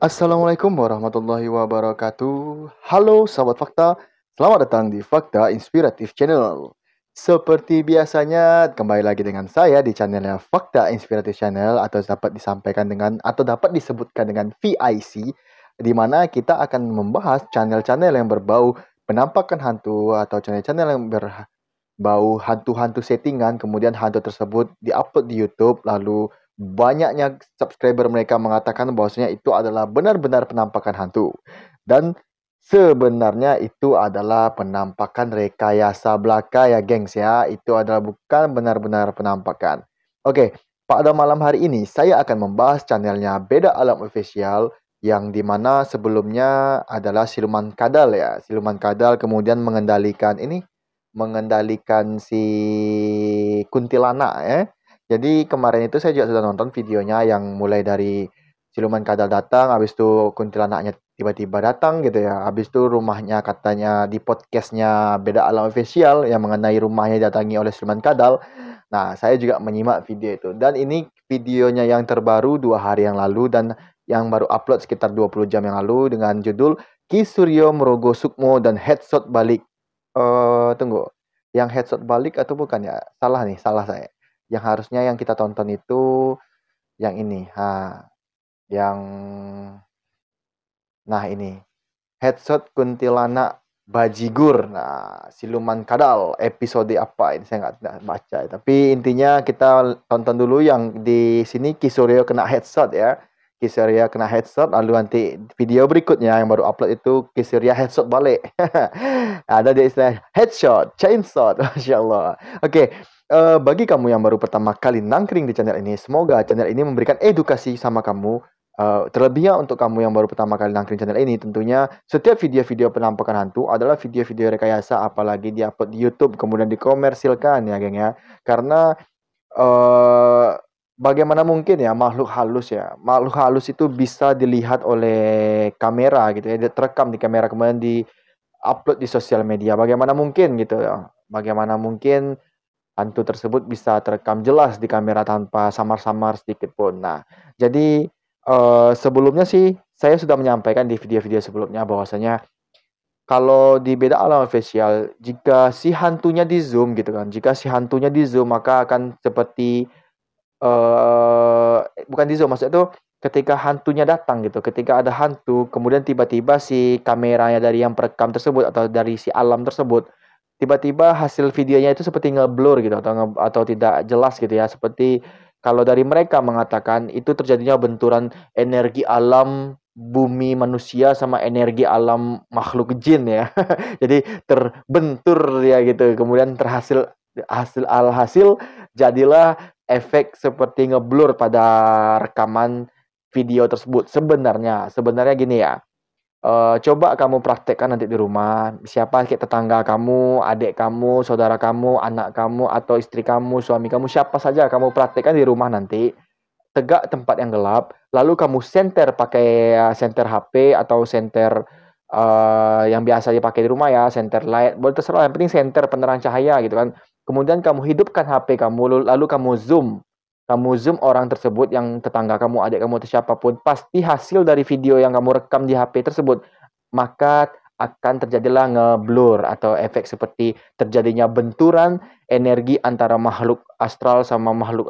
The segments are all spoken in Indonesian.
Assalamualaikum warahmatullahi wabarakatuh. Halo sahabat fakta, selamat datang di Fakta Inspiratif Channel. Seperti biasanya, kembali lagi dengan saya di channelnya Fakta Inspiratif Channel atau dapat disampaikan dengan atau dapat disebutkan dengan VIC, di mana kita akan membahas channel-channel yang berbau penampakan hantu atau channel-channel yang berbau hantu-hantu settingan, kemudian hantu tersebut diupload di YouTube, lalu banyaknya subscriber mereka mengatakan bahwasanya itu adalah benar-benar penampakan hantu. Dan sebenarnya itu adalah penampakan rekayasa belaka ya gengs ya. Itu adalah bukan benar-benar penampakan. Oke, pada malam hari ini saya akan membahas channelnya Beda Alam Official yang dimana sebelumnya adalah Siluman Kadal ya. Siluman Kadal kemudian mengendalikan si kuntilanak ya. Jadi kemarin itu saya juga sudah nonton videonya yang mulai dari siluman kadal datang, habis itu kuntilanaknya tiba-tiba datang gitu ya. Habis itu rumahnya katanya di podcastnya Beda Alam Official yang mengenai rumahnya didatangi oleh siluman kadal. Nah, saya juga menyimak video itu. Dan ini videonya yang terbaru 2 hari yang lalu dan yang baru upload sekitar 20 jam yang lalu dengan judul Ki Suryo Merogo Sukmo dan Headshot Balik. Tunggu. Yang headshot balik atau bukan ya? Salah nih, salah saya. Yang harusnya yang kita tonton itu yang ini. Yang nah ini. Headshot Kuntilanak Bajigur. Nah, Siluman Kadal episode apa ini saya nggak baca. Tapi intinya kita tonton dulu yang di sini Kisuryo kena headshot ya. Kisurya kena headshot, lalu nanti video berikutnya yang baru upload itu Kisurya headshot balik. Ada di istilah headshot, chainshot, masya Allah. Oke, bagi kamu yang baru pertama kali nangkring di channel ini, semoga channel ini memberikan edukasi sama kamu. Terlebihnya untuk kamu yang baru pertama kali nangkring channel ini, tentunya setiap video-video penampakan hantu adalah video-video rekayasa, apalagi diupload di YouTube kemudian dikomersilkan ya, geng ya. Karena eh bagaimana mungkin ya, makhluk halus itu bisa dilihat oleh kamera gitu ya, terekam di kamera kemudian di-upload di sosial media. Bagaimana mungkin gitu ya? Bagaimana mungkin hantu tersebut bisa terekam jelas di kamera tanpa samar-samar sedikit pun. Nah, jadi sebelumnya sih saya sudah menyampaikan di video-video sebelumnya bahwasanya kalau di Beda Alam Official, jika si hantunya di zoom gitu kan, jika si hantunya di zoom maka akan seperti bukan di zoom, maksudnya itu ketika hantunya datang gitu, ketika ada hantu, kemudian tiba-tiba si kameranya dari yang perekam tersebut atau dari si alam tersebut, tiba-tiba hasil videonya itu seperti ngeblur gitu atau tidak jelas gitu ya, seperti kalau dari mereka mengatakan itu terjadinya benturan energi alam bumi manusia sama energi alam makhluk jin ya. Jadi terbentur ya gitu. Kemudian alhasil jadilah efek seperti ngeblur pada rekaman video tersebut. Sebenarnya gini ya. Coba kamu praktekkan nanti di rumah. Siapa kayak tetangga kamu, adik kamu, saudara kamu, anak kamu, atau istri kamu, suami kamu, siapa saja kamu praktekkan di rumah nanti. Tegak tempat yang gelap, lalu kamu senter pakai senter HP atau senter yang biasa dipakai di rumah ya, senter light, boleh terserah, yang penting senter penerang cahaya gitu kan. Kemudian kamu hidupkan HP kamu, lalu kamu zoom orang tersebut yang tetangga kamu, adik kamu atau siapapun, pasti hasil dari video yang kamu rekam di HP tersebut, maka akan terjadilah ngeblur atau efek seperti terjadinya benturan energi antara makhluk astral sama makhluk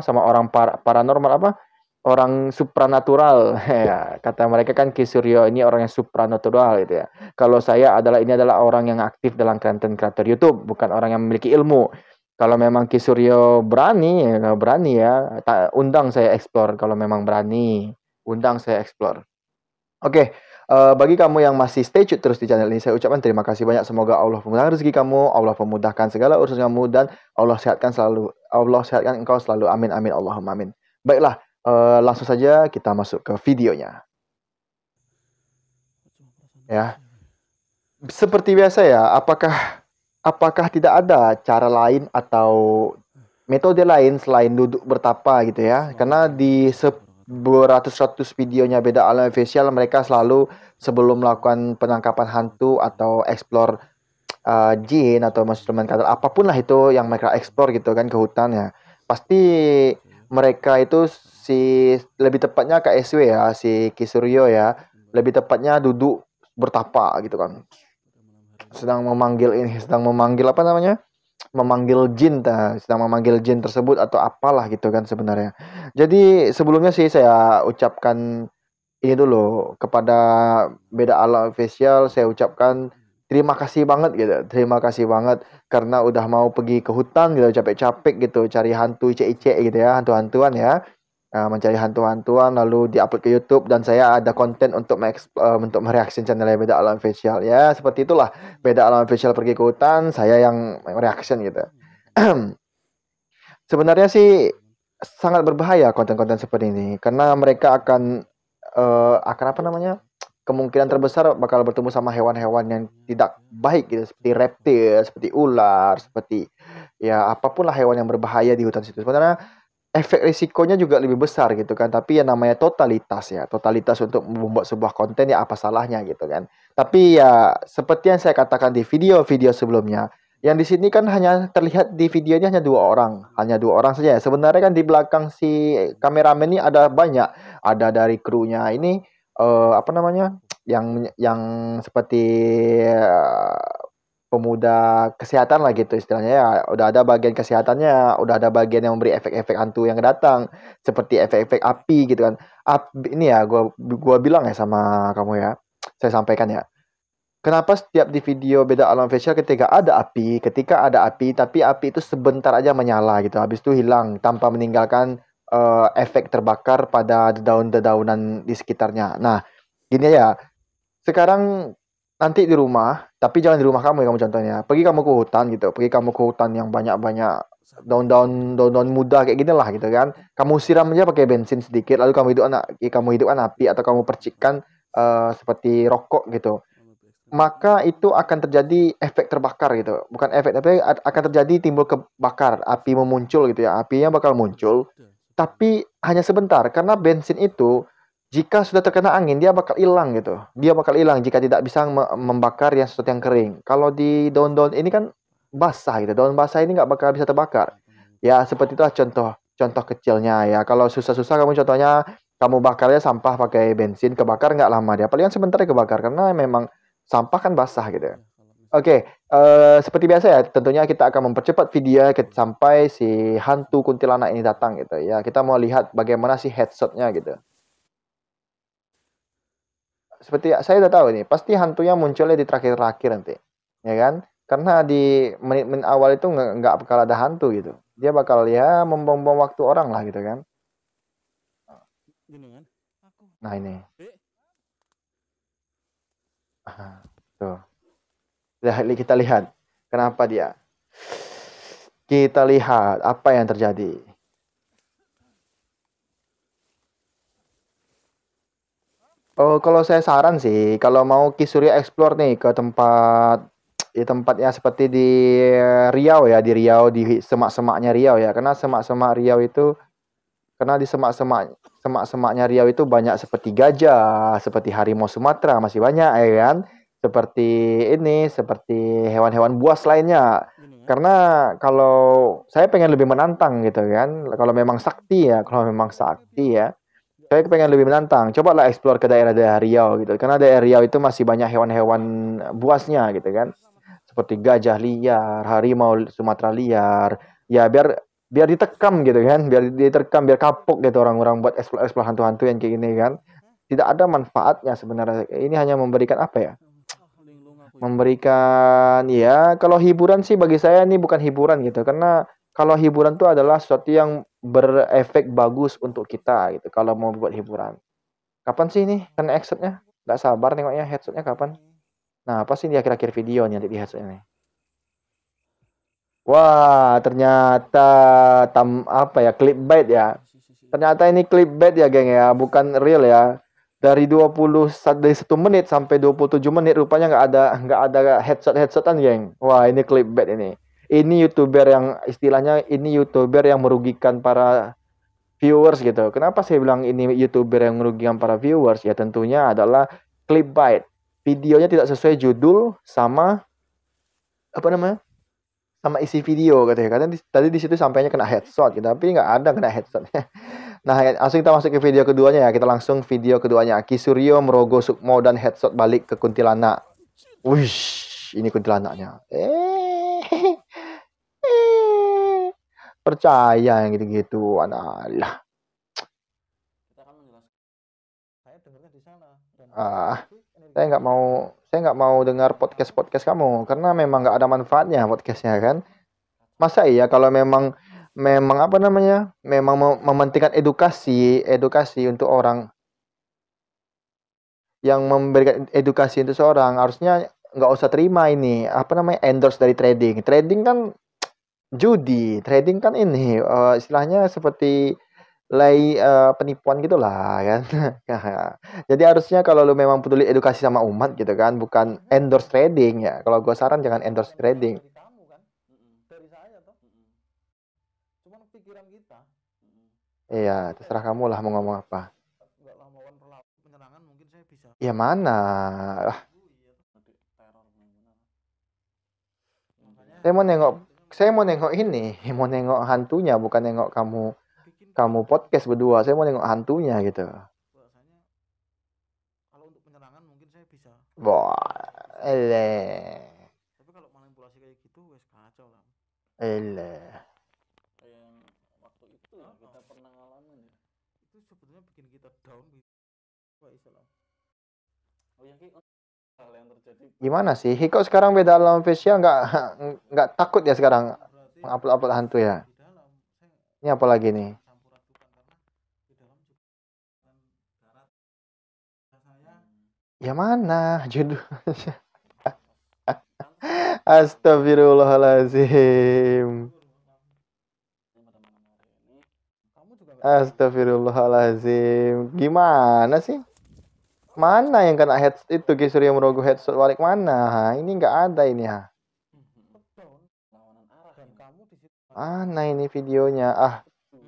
sama orang paranormal orang supranatural ya kata mereka kan Ki Suryo ini orang yang supranatural gitu ya. Kalau saya ini adalah orang yang aktif dalam konten kreator YouTube, bukan orang yang memiliki ilmu. Kalau memang Ki Suryo berani ya berani ya, undang saya explore. Kalau memang berani undang saya explore. Oke, bagi kamu yang masih stay tune terus di channel ini, saya ucapkan terima kasih banyak. Semoga Allah memudahkan rezeki kamu, Allah memudahkan segala urusan kamu, dan Allah sehatkan engkau selalu. Amin, amin, Allahumma amin. Baiklah, langsung saja kita masuk ke videonya. Ya, seperti biasa ya, apakah tidak ada cara lain atau metode lain selain duduk bertapa gitu ya? Karena di beratus-ratus videonya Beda Alam Official, mereka selalu sebelum melakukan penangkapan hantu atau explore jin atau instrumen kadal apapun lah itu yang mereka explore gitu kan ke hutan ya, pasti mereka itu si lebih tepatnya Kak SW ya, si Kisuryo ya, lebih tepatnya duduk bertapa gitu kan. Sedang memanggil apa namanya? Memanggil jin, sedang memanggil jin tersebut atau apalah gitu kan sebenarnya. Jadi sebelumnya sih saya ucapkan ini dulu kepada Beda Alam Official, saya ucapkan terima kasih banget gitu. Terima kasih banget karena udah mau pergi ke hutan gitu, capek-capek gitu cari hantu icek-icek gitu ya, hantu-hantuan ya. Mencari hantu-hantuan lalu diupload ke YouTube dan saya ada konten untuk mereaksi channelnya Beda Alam Official ya, seperti itulah. Beda Alam Official pergi ke hutan, saya yang reaction gitu. Sebenarnya sih sangat berbahaya konten-konten seperti ini karena mereka akan apa namanya, kemungkinan terbesar bakal bertemu sama hewan-hewan yang tidak baik gitu, seperti reptil, seperti ular, seperti ya apapun lah hewan yang berbahaya di hutan situ. Sebenarnya efek risikonya juga lebih besar gitu kan, tapi ya namanya totalitas untuk membuat sebuah konten ya apa salahnya gitu kan. Tapi ya seperti yang saya katakan di video-video sebelumnya, yang di sini kan hanya terlihat di videonya hanya dua orang saja. Sebenarnya kan di belakang si kameramen ini ada banyak, ada dari krunya ini apa namanya, yang seperti pemuda kesehatan lah gitu istilahnya ya. Udah ada bagian kesehatannya, udah ada bagian yang memberi efek-efek hantu yang datang, seperti efek-efek api gitu kan. Ini ya gua bilang ya sama kamu ya. Saya sampaikan ya. Kenapa setiap di video Beda Alam Facial ketika ada api, tapi api itu sebentar aja menyala gitu. Habis itu hilang tanpa meninggalkan efek terbakar pada dedaunan-dedaunan di sekitarnya. Nah, gini ya. Sekarang nanti di rumah, tapi jangan di rumah kamu ya, kamu contohnya. Pergi kamu ke hutan gitu, pergi kamu ke hutan yang banyak-banyak daun-daun muda kayak gini lah gitu kan. Kamu siram aja pakai bensin sedikit, lalu kamu hidupkan api atau kamu percikkan seperti rokok gitu. Maka itu akan terjadi efek terbakar gitu. Bukan efek, tapi akan terjadi timbul kebakar, api memuncul gitu ya. Apinya bakal muncul, tapi hanya sebentar karena bensin itu jika sudah terkena angin dia bakal hilang gitu. Dia bakal hilang jika tidak bisa membakar yang sesuatu yang kering. Kalau di daun-daun ini kan basah gitu. Daun basah ini nggak bakal bisa terbakar. Ya seperti itulah contoh kecilnya ya. Kalau susah-susah kamu contohnya kamu bakarnya sampah pakai bensin, kebakar nggak lama dia. Palingan sebentar kebakar karena memang sampah kan basah gitu. Oke, seperti biasa ya, tentunya kita akan mempercepat video sampai si hantu kuntilanak ini datang gitu ya. Kita mau lihat bagaimana sih headshotnya gitu. Seperti saya udah tahu nih, pasti hantunya munculnya di terakhir-terakhir nanti, ya kan? Karena di menit-menit awal itu nggak bakal ada hantu gitu. Dia bakal ya membom-bom waktu orang lah gitu kan. Nah ini, tuh. Kita lihat kenapa dia. Kita lihat apa yang terjadi. Oh, kalau saya saran sih, kalau mau Ki Surya explore nih ke tempatnya seperti di Riau ya, di Riau, di semak-semaknya Riau ya. Karena di semak-semaknya Riau itu banyak seperti gajah, seperti harimau Sumatera masih banyak ya kan. Seperti hewan-hewan buas lainnya. Karena kalau saya pengen lebih menantang gitu kan. Kalau memang sakti ya. Saya pengen lebih menantang. Cobalah explore ke daerah-daerah Riau gitu. Karena daerah Riau itu masih banyak hewan-hewan buasnya gitu kan. Seperti gajah liar, harimau Sumatera liar. Ya biar biar ditekam gitu kan. Biar kapok gitu orang-orang buat explore hantu-hantu yang kayak gini kan. Tidak ada manfaatnya sebenarnya. Ini hanya memberikan apa ya? Memberikan ya kalau hiburan sih bagi saya ini bukan hiburan gitu. Karena kalau hiburan itu adalah sesuatu yang berefek bagus untuk kita gitu kalau mau buat hiburan. Kapan sih ini kena headsetnya? Nggak sabar nengoknya headsetnya kapan. Nah, apa sih di akhir-akhir video nih nanti di headset ini? Wah, ternyata apa ya, clickbait ya. Ternyata ini clickbait ya, geng ya, bukan real ya. Dari 1 menit sampai 27 menit rupanya nggak ada headsetan, geng. Wah, ini clickbait ini. Ini YouTuber yang merugikan para viewers gitu. Kenapa saya bilang ini YouTuber yang merugikan para viewers? Ya tentunya adalah clickbait. Videonya tidak sesuai judul sama apa namanya? sama isi video katanya. Karena tadi di situ sampainya kena headshot gitu, tapi nggak ada kena headshot. Nah, langsung kita masuk ke video keduanya ya. Kita langsung video keduanya. Ki Suryo merogoh Sukmo dan headshot balik ke kuntilanak. Wush, ini kuntilanaknya. Percaya yang gitu-gitu. Alah. Saya nggak mau dengar podcast kamu karena memang nggak ada manfaatnya podcastnya kan. Masa iya kalau memang memang apa namanya memang mementingkan edukasi untuk orang yang memberikan edukasi untuk seorang harusnya nggak usah terima ini apa namanya endorse dari trading kan trading kan ini istilahnya seperti penipuan gitulah kan. Jadi harusnya kalau lu memang peduli edukasi sama umat gitu kan bukan endorse trading ya, kalau gue saran jangan endorse trading. Iya, terserah kamu lah mau ngomong apa. Ya mana? Saya mau nengok ini, mau nengok hantunya bukan nengok kamu podcast berdua. Saya mau nengok hantunya gitu. Wah, ele. Gimana sih? Hiko sekarang beda alam facial nggak takut ya sekarang mengupload hantu ya? Ini apa lagi nih? Ya mana judul? Astagfirullahalazim. Astagfirullahalazim. Gimana sih? Mana yang kena headshot itu Ki Suryo merogoh headshot balik mana? Ini nggak ada ini ya. Mana ini videonya?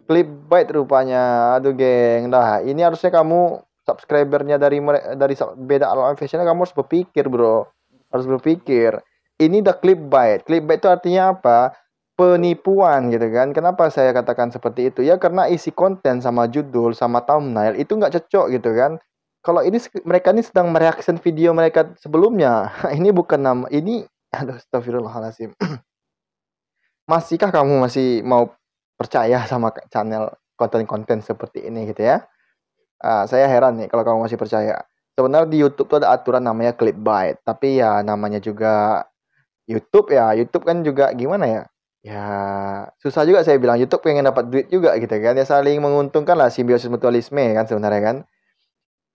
Clickbait rupanya. Aduh, geng. Dah, ini harusnya kamu subscribernya dari beda alam fashionnya kamu harus berpikir, Bro. Harus berpikir. Ini udah clickbait. Clickbait itu artinya apa? Penipuan gitu kan. Kenapa saya katakan seperti itu? Ya karena isi konten sama judul sama thumbnail itu nggak cocok gitu kan. Kalau ini mereka ini sedang mereaction video mereka sebelumnya. Ini bukan nama ini aduh astagfirullahaladzim. Masihkah kamu masih mau percaya sama channel konten-konten seperti ini gitu ya? Saya heran nih kalau kamu masih percaya. Sebenarnya di YouTube tuh ada aturan namanya clickbait, tapi ya namanya juga YouTube ya. YouTube kan juga gimana ya? Ya susah juga saya bilang YouTube pengen dapat duit juga gitu kan. Ya saling menguntungkan lah simbiosis mutualisme kan sebenarnya kan.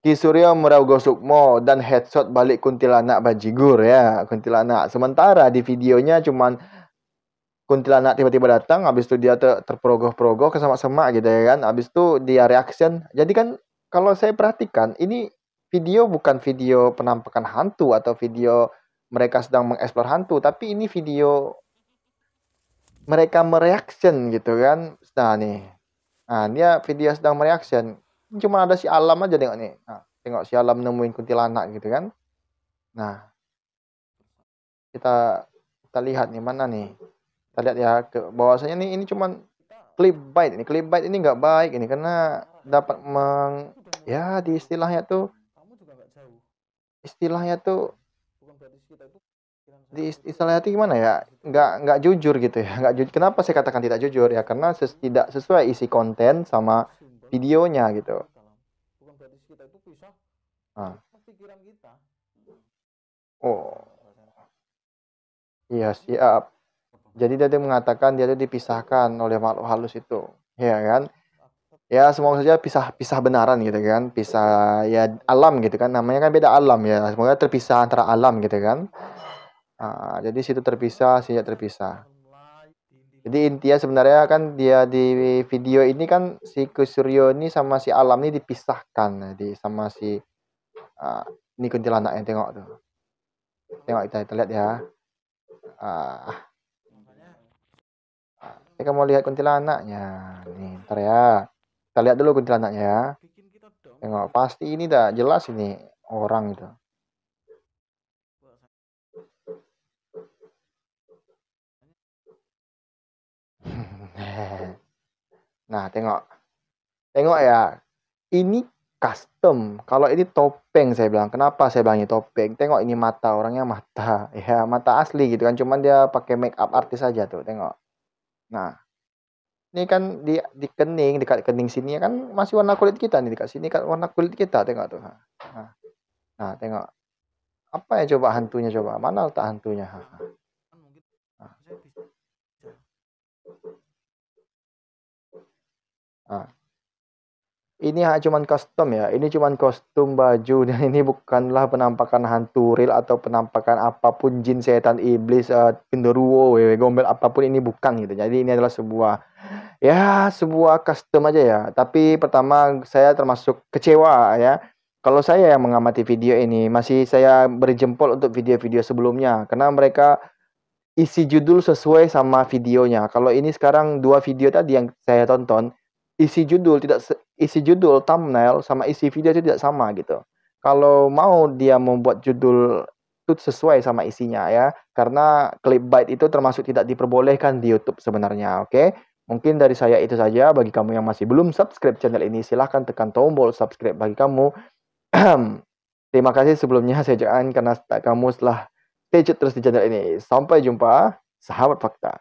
Ki Suryo merogoh Sukmo dan headshot balik kuntilanak bajigur ya, kuntilanak. Sementara di videonya cuman kuntilanak tiba-tiba datang, habis itu dia terperogoh-perogoh ke semak-semak gitu ya kan. Habis itu dia reaction. Jadi kan kalau saya perhatikan ini video bukan video penampakan hantu atau video mereka sedang mengeksplor hantu, tapi ini video mereka mereaction gitu kan. Nah nih, dia video sedang mereaction. Cuma ada si Alam aja tengok nih. Nah, tengok si Alam nemuin kuntilanak gitu kan. Nah, kita lihat nih mana nih. Kita lihat ya bahwasanya ini cuman clickbait ini nggak baik ini karena dapat ya di istilahnya tuh istilahnya tuh gimana ya nggak jujur gitu ya nggak jujur. Kenapa saya katakan tidak jujur ya karena tidak sesuai isi konten sama videonya gitu. Nah. Oh iya siap. Jadi dia tuh mengatakan dia tuh dipisahkan oleh makhluk halus itu ya kan. Ya semoga saja pisah benaran gitu kan, pisah ya alam gitu kan, namanya kan beda alam ya, semoga terpisah antara alam gitu kan. Jadi situ terpisah, sini terpisah. Jadi intinya sebenarnya kan dia di video ini kan si Kusuryo ini sama si alam ini dipisahkan, jadi sama si ini kuntilanak yang tengok tuh, tengok kita lihat ya. Kita mau lihat kuntilanaknya nih, ntar ya. Kita lihat dulu kuntilanaknya ya. Tengok, pasti ini dah jelas ini orang itu. Nah, tengok. Tengok ya. Ini custom. Kalau ini topeng saya bilang. Kenapa saya bilang ini topeng? Tengok ini mata orangnya mata. Ya, mata asli gitu kan. Cuman dia pakai make up artis aja tuh. Tengok. Nah, ini kan di kening, dekat kening sini kan masih warna kulit kita nih, dekat sini kan warna kulit kita. Tengok tuh. Nah, nah tengok. Apa ya coba hantunya coba? Mana letak hantunya? Nah, ini cuman custom ya. Ini cuman kostum baju dan ini bukanlah penampakan hantu real atau penampakan apapun jin, setan, iblis, genderuwo, wewe gombel apapun ini bukan gitu. Jadi ini adalah sebuah custom aja ya. Tapi pertama saya termasuk kecewa ya. Kalau saya yang mengamati video ini, masih saya beri jempol untuk video-video sebelumnya karena mereka isi judul sesuai sama videonya. Kalau ini sekarang dua video tadi yang saya tonton, isi judul thumbnail sama isi video itu tidak sama gitu. Kalau mau dia membuat judul itu sesuai sama isinya ya, karena clickbait itu termasuk tidak diperbolehkan di YouTube sebenarnya. Oke, mungkin dari saya itu saja. Bagi kamu yang masih belum subscribe channel ini, silahkan tekan tombol subscribe bagi kamu. Terima kasih sebelumnya saya ucapkan karena kamu setelah stay tune terus di channel ini. Sampai jumpa, sahabat fakta.